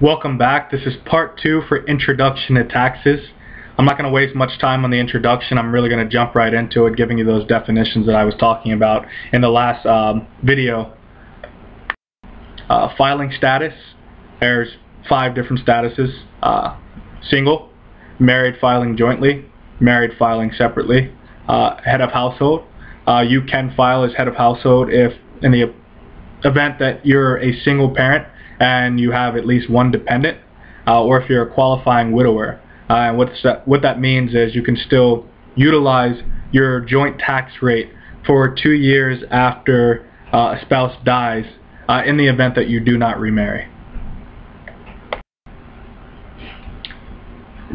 Welcome back. This is part 2 for Introduction to Taxes. I'm not going to waste much time on the introduction. I'm really going to jump right into it, giving you those definitions that I was talking about in the last video. Filing status. There's 5 different statuses. Single, married filing jointly, married filing separately, head of household. You can file as head of household if in the event that you're a single parent and you have at least one dependent, or if you're a qualifying widower. And what that means is you can still utilize your joint tax rate for 2 years after a spouse dies in the event that you do not remarry.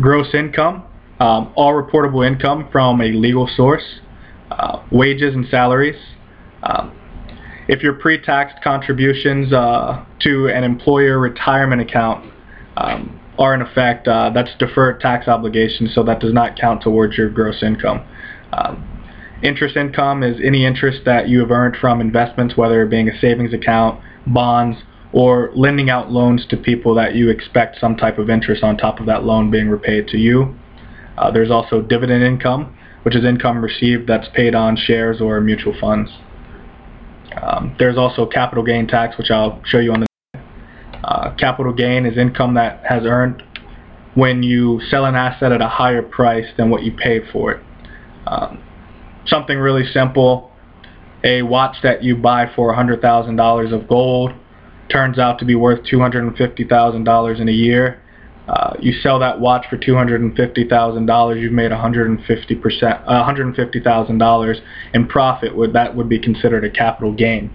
Gross income, all reportable income from a legal source, wages and salaries. If your pre-taxed contributions to an employer retirement account are in effect, that's deferred tax obligation, so that does not count towards your gross income. Interest income is any interest that you have earned from investments, whether it being a savings account, bonds, or lending out loans to people that you expect some type of interest on top of that loan being repaid to you. There's also dividend income, which is income received that's paid on shares or mutual funds. There's also capital gain tax, which I'll show you on the capital gain is income that has earned when you sell an asset at a higher price than what you paid for it. Something really simple, a watch that you buy for $100,000 of gold turns out to be worth $250,000 in a year. You sell that watch for $250,000, you've made $150,000 in profit. That would be considered a capital gain.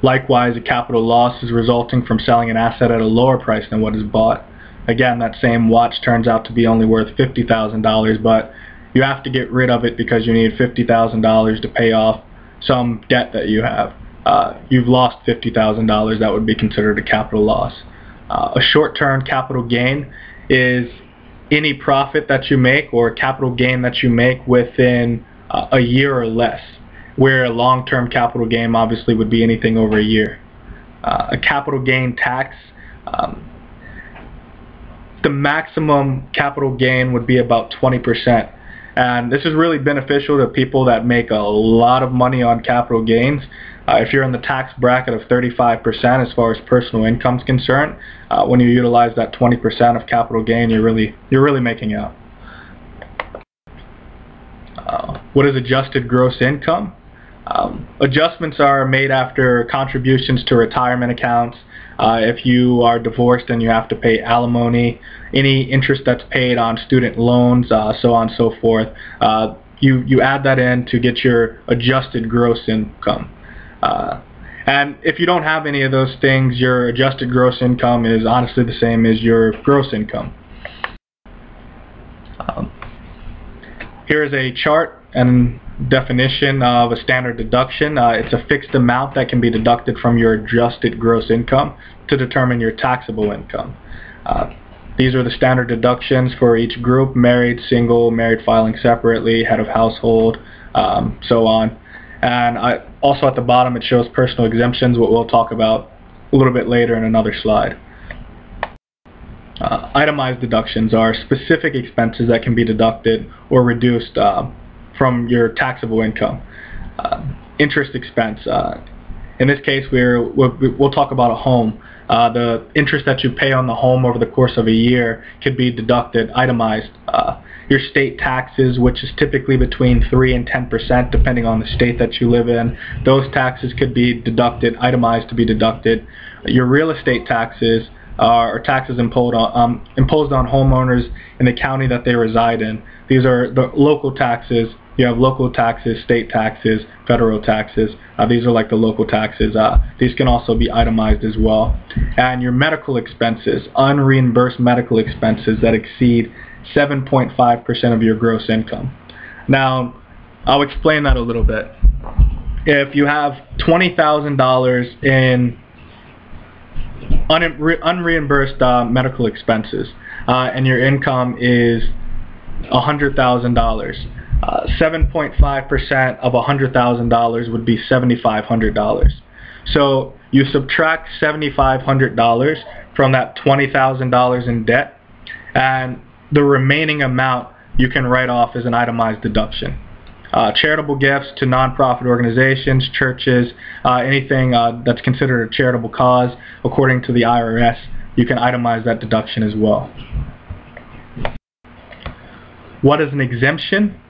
Likewise, a capital loss is resulting from selling an asset at a lower price than what is bought. Again, that same watch turns out to be only worth $50,000, but you have to get rid of it because you need $50,000 to pay off some debt that you have. You've lost $50,000, that would be considered a capital loss. A short-term capital gain is any profit that you make or capital gain that you make within a year or less, where a long-term capital gain obviously would be anything over a year. A capital gain tax, the maximum capital gain would be about 20%. And this is really beneficial to people that make a lot of money on capital gains. If you're in the tax bracket of 35% as far as personal income is concerned, when you utilize that 20% of capital gain, you're really making out. What is adjusted gross income? Adjustments are made after contributions to retirement accounts. If you are divorced and you have to pay alimony, any interest that's paid on student loans, so on and so forth, you add that in to get your adjusted gross income. And if you don't have any of those things, your adjusted gross income is honestly the same as your gross income. Here is a chart and definition of a standard deduction. It's a fixed amount that can be deducted from your adjusted gross income to determine your taxable income. These are the standard deductions for each group: married, single, married filing separately, head of household, so on. And also at the bottom it shows personal exemptions, what we'll talk about a little bit later in another slide. Itemized deductions are specific expenses that can be deducted or reduced from your taxable income. Interest expense. In this case, we'll talk about a home. The interest that you pay on the home over the course of a year could be deducted, itemized. Your state taxes, which is typically between 3 and 10% depending on the state that you live in, those taxes could be deducted, itemized to be deducted. Your real estate taxes are taxes imposed on homeowners in the county that they reside in. These are the local taxes. You have local taxes, state taxes, federal taxes. These are like the local taxes. These can also be itemized as well. And your medical expenses, unreimbursed medical expenses that exceed 7.5% of your gross income. Now, I'll explain that a little bit. If you have $20,000 in unreimbursed medical expenses and your income is $100,000, 7.5% of $100,000 would be $7,500. So you subtract $7,500 from that $20,000 in debt, and the remaining amount you can write off as an itemized deduction. Charitable gifts to nonprofit organizations, churches, anything that's considered a charitable cause, according to the IRS, you can itemize that deduction as well. What is an exemption?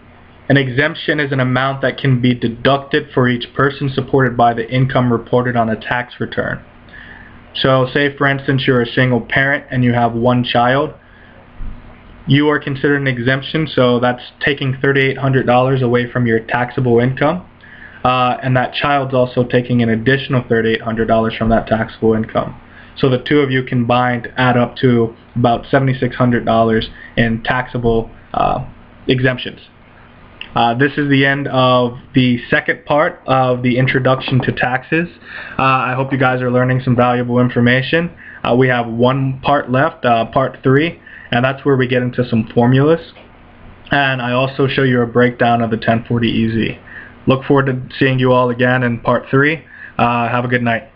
An exemption is an amount that can be deducted for each person supported by the income reported on a tax return. So say for instance you're a single parent and you have one child. You are considered an exemption, so that's taking $3,800 away from your taxable income, and that child's also taking an additional $3,800 from that taxable income. So the two of you combined add up to about $7,600 in taxable exemptions. This is the end of the second part of the introduction to taxes. I hope you guys are learning some valuable information. We have one part left, part 3. And that's where we get into some formulas. And I also show you a breakdown of the 1040 EZ. Look forward to seeing you all again in part 3. Have a good night.